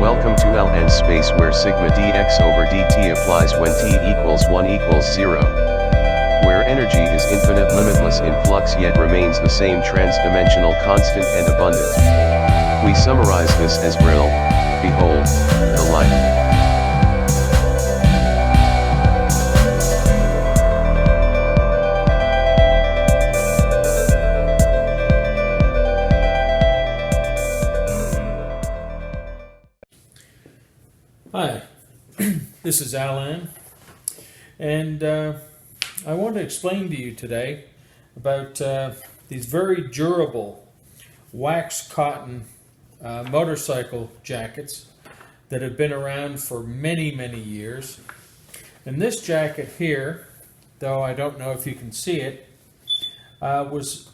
Welcome to Ln space where sigma dx over dt applies when t equals 1 equals 0. Where energy is infinite limitless in flux yet remains the same trans-dimensional constant and abundant. We summarize this as Brill, behold, the light. Hi, this is Alan, and I want to explain to you today about these very durable wax cotton motorcycle jackets that have been around for many years. And this jacket here, though I don't know if you can see it, has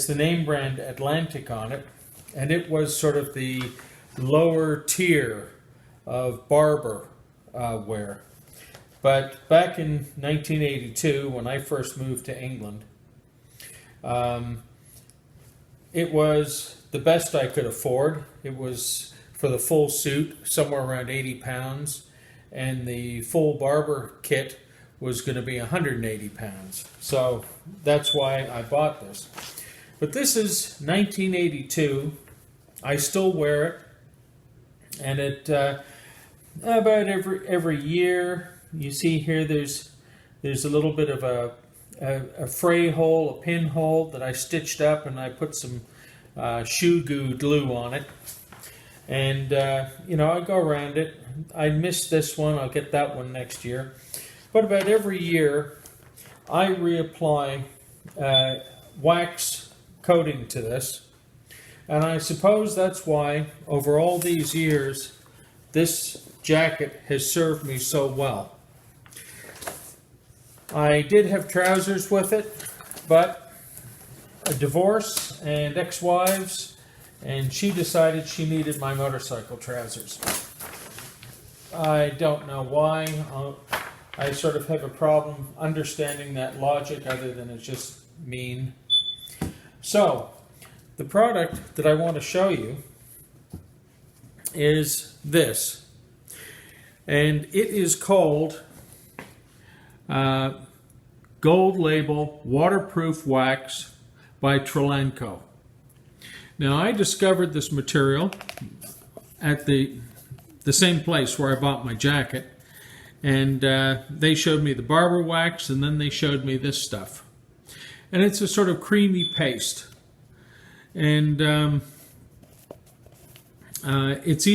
the name brand Atlantic on it, and it was sort of the lower tier of Barbour wear. But back in 1982, when I first moved to England, it was the best I could afford. It was for the full suit, somewhere around 80 pounds, and the full Barbour kit was going to be 180 pounds. So that's why I bought this. But this is 1982. I still wear it, and it about every year, you see here there's a little bit of a fray hole, a pinhole that I stitched up, and I put some shoe glue on it. And I go around it. I missed this one. I'll get that one next year. But about every year, I reapply wax coating to this, and I suppose that's why over all these years this jacket has served me so well. I did have trousers with it, but a divorce and ex-wives, and she decided she needed my motorcycle trousers. I don't know why. I sort of have a problem understanding that logic, other than it's just mean. So, the product that I want to show you is this. And it is called Gold Label Waterproof Wax by Trilanco. Now, I discovered this material at the same place where I bought my jacket, and they showed me the Barbour wax, and then they showed me this stuff. And it's a sort of creamy paste. And it's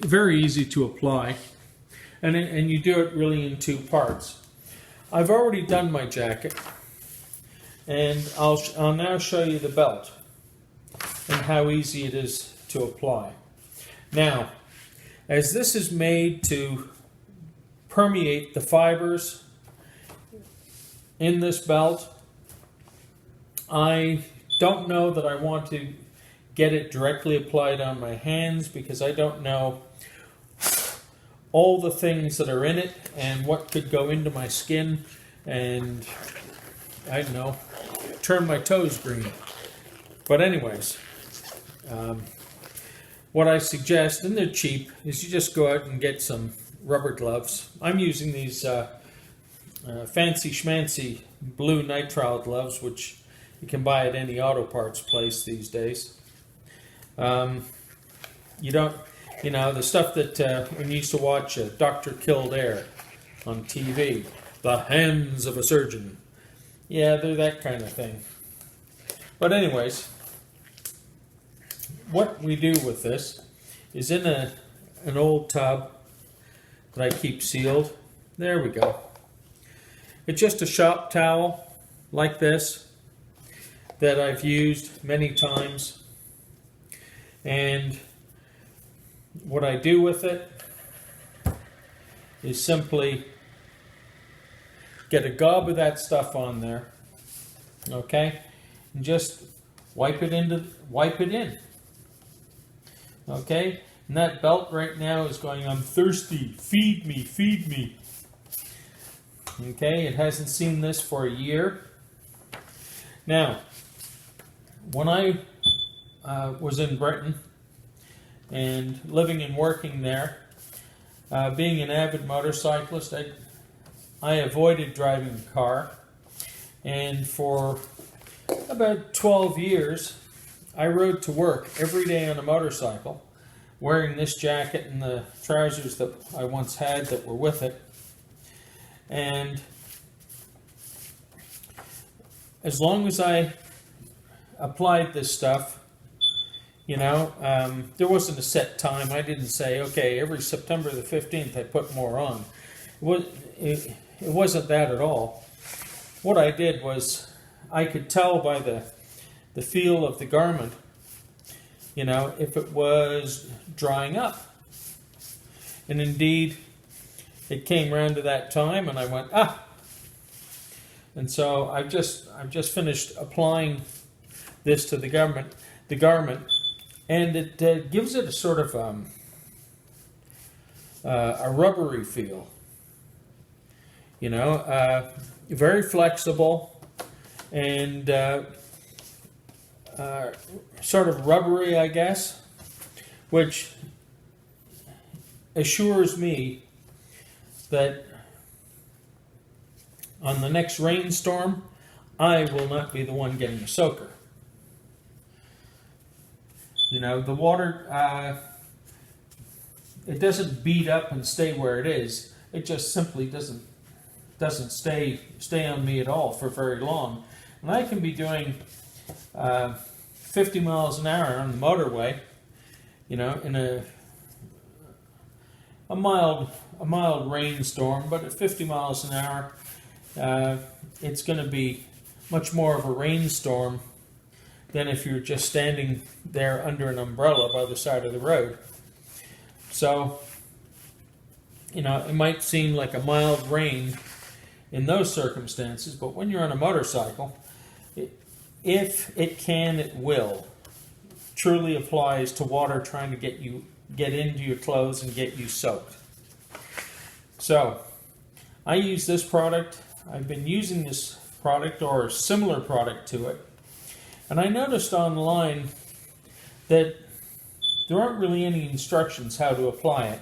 very easy to apply. And you do it really in two parts. I've already done my jacket, and I'll now show you the belt and how easy it is to apply. Now, as this is made to permeate the fibers in this belt, I don't know that I want to get it directly applied on my hands, because I don't know all the things that are in it and what could go into my skin and, I don't know, turn my toes green. But anyways, what I suggest, and they're cheap, is you just go out and get some rubber gloves. I'm using these fancy schmancy blue nitrile gloves, which you can buy at any auto parts place these days. The stuff that when you used to watch Dr. Kildare on TV, the hands of a surgeon. Yeah, they're that kind of thing. But anyways, what we do with this is in an old tub that I keep sealed. There we go. It's just a shop towel like this that I've used many times. And what I do with it is simply get a gob of that stuff on there, okay, and just wipe it in, okay. And that belt right now is going, I'm thirsty, feed me. Okay, it hasn't seen this for a year. Now, when I was in Britain, and living and working there. Being an avid motorcyclist, I avoided driving a car, and for about 12 years I rode to work every day on a motorcycle, wearing this jacket and the trousers that I once had that were with it. And as long as I applied this stuff, you know, there wasn't a set time. I didn't say, okay, every September the 15th I put more on. It wasn't that at all. What I did was I could tell by the feel of the garment, you know, if it was drying up. And indeed, it came around to that time and I went, ah! And so I've just finished applying this to the garment, and it gives it a sort of a rubbery feel. You know, very flexible and sort of rubbery, I guess, which assures me that on the next rainstorm, I will not be the one getting a soaker. You know, the water, it doesn't beat up and stay where it is. It just simply doesn't stay on me at all for very long. And I can be doing 50 miles an hour on the motorway, you know, in a mild rainstorm, but at 50 miles an hour, it's going to be much more of a rainstorm than if you're just standing there under an umbrella by the side of the road. So, you know, it might seem like a mild rain in those circumstances, but when you're on a motorcycle, if it can, it will. Truly applies to water trying to get into your clothes and get you soaked. So, I use this product. I've been using this product or a similar product to it, and I noticed online that there aren't really any instructions how to apply it.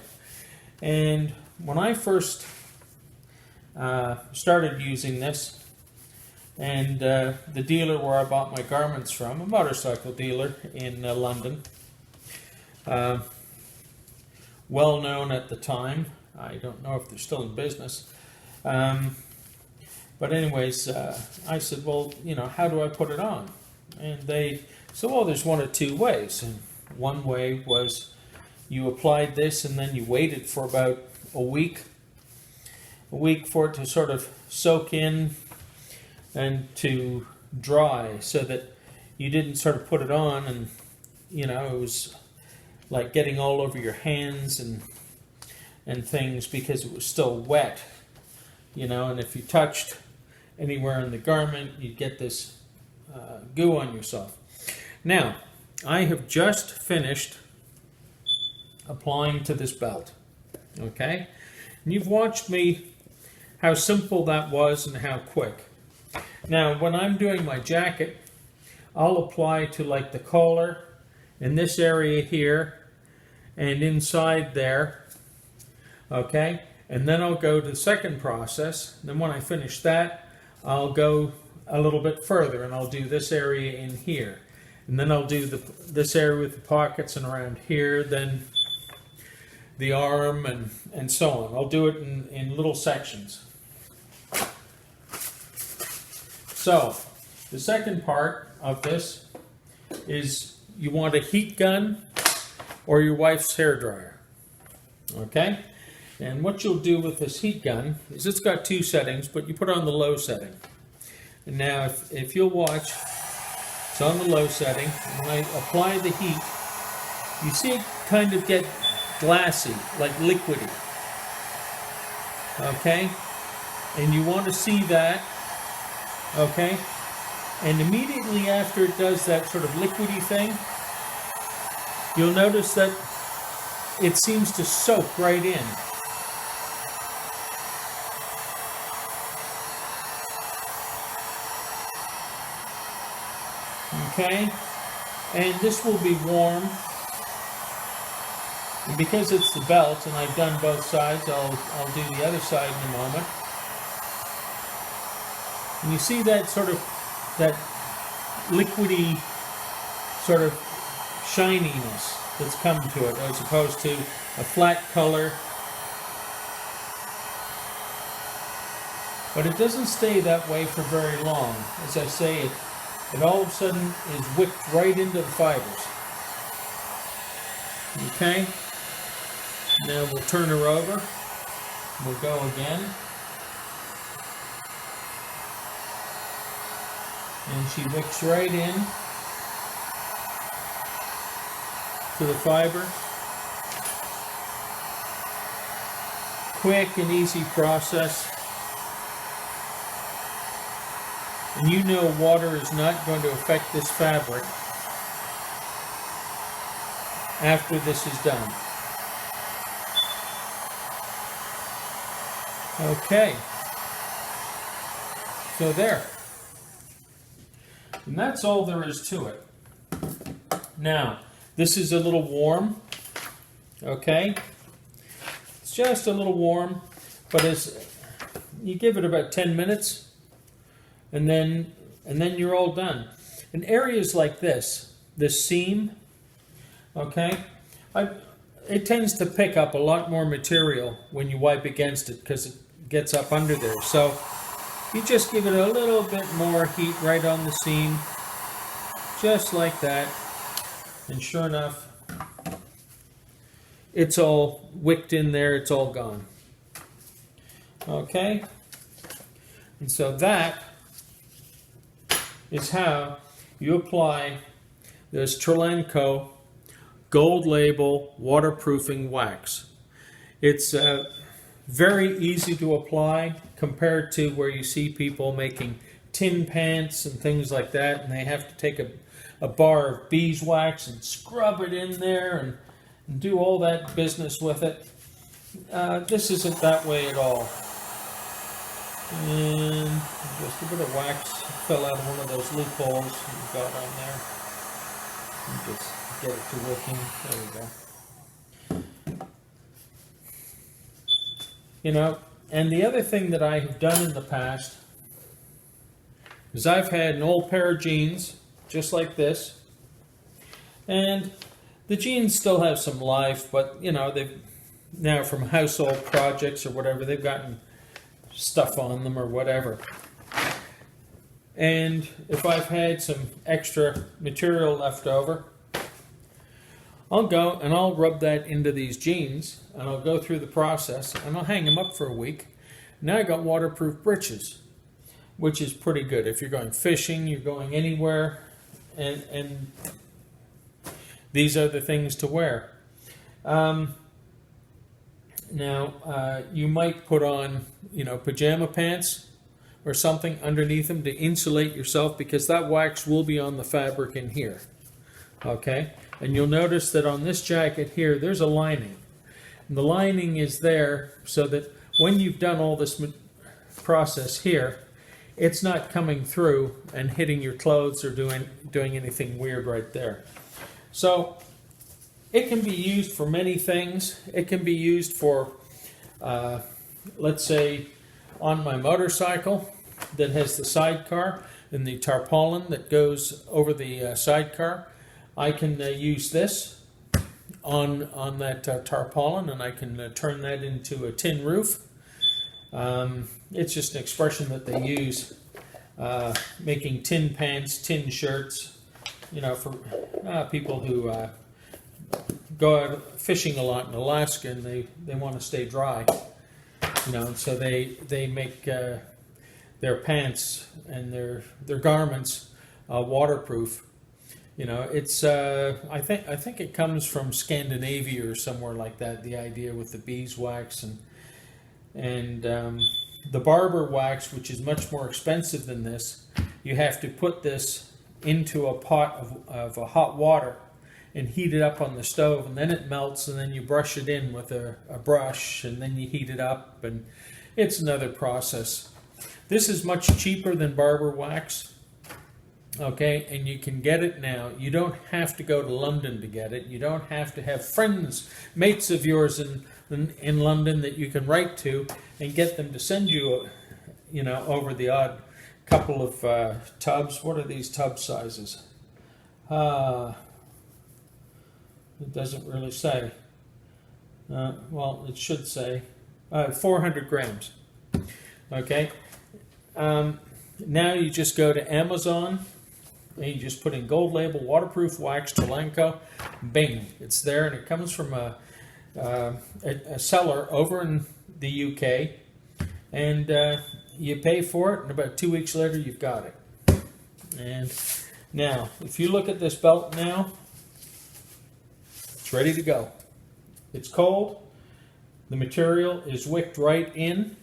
And when I first started using this, and the dealer where I bought my garments from, a motorcycle dealer in London, well known at the time. I don't know if they're still in business. But anyways, I said, well, you know, how do I put it on? And they said, well, there's one of two ways. And one way was you applied this and then you waited for about a week for it to sort of soak in and to dry, so that you didn't sort of put it on and, you know, it was like getting all over your hands and things because it was still wet, you know, and if you touched anywhere in the garment, you'd get this goo on yourself. Now, I have just finished applying to this belt, okay? And you've watched me how simple that was and how quick. Now, when I'm doing my jacket, I'll apply to like the collar in this area here and inside there, okay? And then I'll go to the second process. Then when I finish that, I'll go a little bit further and I'll do this area in here. And then I'll do this area with the pockets and around here, then the arm and so on. I'll do it in little sections. So, the second part of this is you want a heat gun or your wife's hairdryer. Okay? And what you'll do with this heat gun is it's got two settings, but you put on the low setting. And now if you'll watch, it's on the low setting. When I apply the heat, you see it kind of get glassy, like liquidy. Okay? And you want to see that. Okay? And immediately after it does that sort of liquidy thing, you'll notice that it seems to soak right in. Okay? And this will be warm And because it's the belt, and I've done both sides, I'll do the other side in a moment. And you see that sort of, that liquidy sort of shininess that's come to it, as opposed to a flat color. But it doesn't stay that way for very long. As I say, it all of a sudden is wicked right into the fibers. Okay? Now we'll turn her over. We'll go again. And she wicks right in to the fiber. Quick and easy process. And you know water is not going to affect this fabric after this is done. Okay. So there. And that's all there is to it. Now, this is a little warm. Okay? It's just a little warm, but as you give it about 10 minutes, and then you're all done. In areas like this seam, okay, it tends to pick up a lot more material when you wipe against it because it gets up under there. So you just give it a little bit more heat right on the seam, just like that, and sure enough, it's all wicked in there, it's all gone. Okay, and so that is how you apply this Trilanco gold label waterproofing wax. It's very easy to apply compared to where you see people making tin pants and things like that, and they have to take a bar of beeswax and scrub it in there and do all that business with it. This isn't that way at all. And just a bit of wax fell out of one of those loopholes you've got on there. And just get it to working. There we go. You know, and the other thing that I have done in the past is I've had an old pair of jeans, just like this, and the jeans still have some life, but you know, they've now from household projects or whatever, they've gotten stuff on them or whatever. And if I've had some extra material left over, I'll go and I'll rub that into these jeans, and I'll go through the process, and I'll hang them up for a week. Now I got waterproof breeches, which is pretty good if you're going fishing, you're going anywhere, and these are the things to wear. Now, you might put on, you know, pajama pants or something underneath them to insulate yourself, because that wax will be on the fabric in here. Okay? And you'll notice that on this jacket here, there's a lining. And the lining is there so that when you've done all this process here, it's not coming through and hitting your clothes or doing anything weird right there. So it can be used for many things. It can be used for, let's say, on my motorcycle that has the sidecar and the tarpaulin that goes over the sidecar. I can use this on that tarpaulin, and I can turn that into a tin roof. It's just an expression that they use, making tin pants, tin shirts, you know, for people who go out fishing a lot in Alaska, and they want to stay dry, you know, so they make their pants and their garments waterproof. You know, it's I think it comes from Scandinavia or somewhere like that. The idea with the beeswax and the Barbour wax, which is much more expensive than this. You have to put this into a pot of hot water and heat it up on the stove, and then it melts, and then you brush it in with a brush, and then you heat it up, and it's another process. This is much cheaper than Barbour wax. Okay, and you can get it now. You don't have to go to London to get it. You don't have to have friends, mates of yours in London that you can write to and get them to send you, over the odd couple of tubs. What are these tub sizes? It doesn't really say. Well, it should say 400 grams. Okay. Now you just go to Amazon. And you just put in gold label, waterproof wax, Trilanco, bing, it's there, and it comes from a seller over in the UK, and you pay for it, and about 2 weeks later you've got it. And now, if you look at this belt now, it's ready to go. It's cold, the material is wicked right in,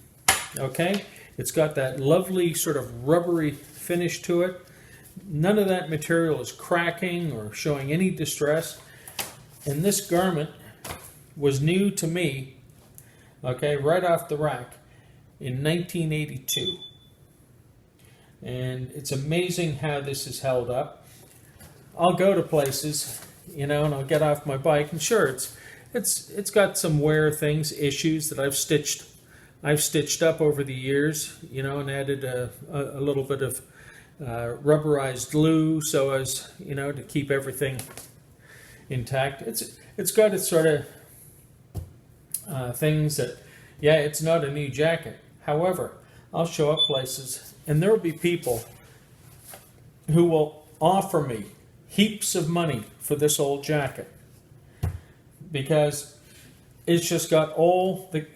okay? It's got that lovely sort of rubbery finish to it. None of that material is cracking or showing any distress. And this garment was new to me, okay, right off the rack in 1982. And it's amazing how this is held up. I'll go to places, and I'll get off my bike, and sure, it's got some wear things, issues that I've stitched up over the years, and added a little bit of rubberized glue so as to keep everything intact. It's got its sort of things that, it's not a new jacket. However, I'll show up places and there will be people who will offer me heaps of money for this old jacket because it's just got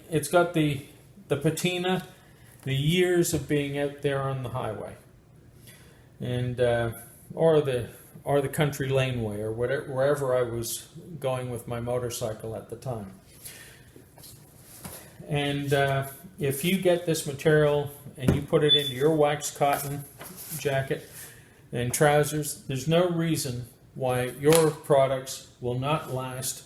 it's got the patina, the years of being out there on the highway. And or the country laneway or wherever I was going with my motorcycle at the time. And if you get this material and you put it into your waxed cotton jacket and trousers, there's no reason why your products will not last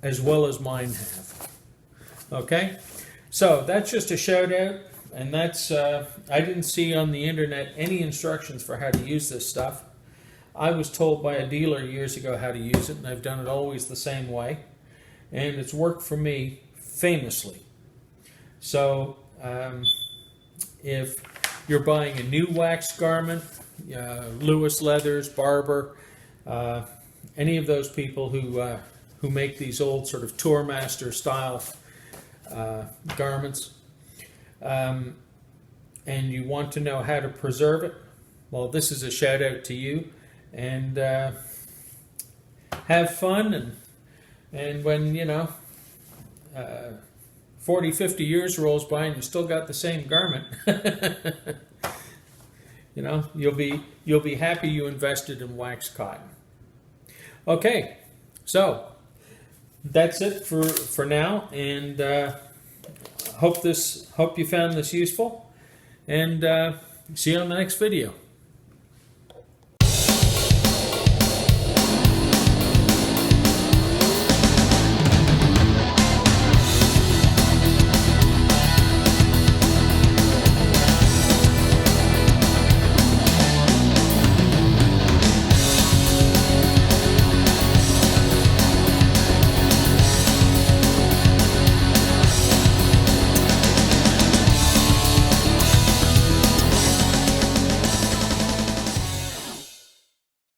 as well as mine have. Okay, so that's just a shout out. And that's, I didn't see on the internet any instructions for how to use this stuff. I was told by a dealer years ago how to use it, and I've done it always the same way. And it's worked for me famously. So, if you're buying a new wax garment, Lewis Leathers, Barbour, any of those people who make these old sort of Tourmaster style garments, and you want to know how to preserve it, well, this is a shout out to you. And have fun, and when 40, 50 years rolls by and you still got the same garment, you'll be happy you invested in wax cotton. Okay, so that's it for now, and hope you found this useful, and see you on the next video.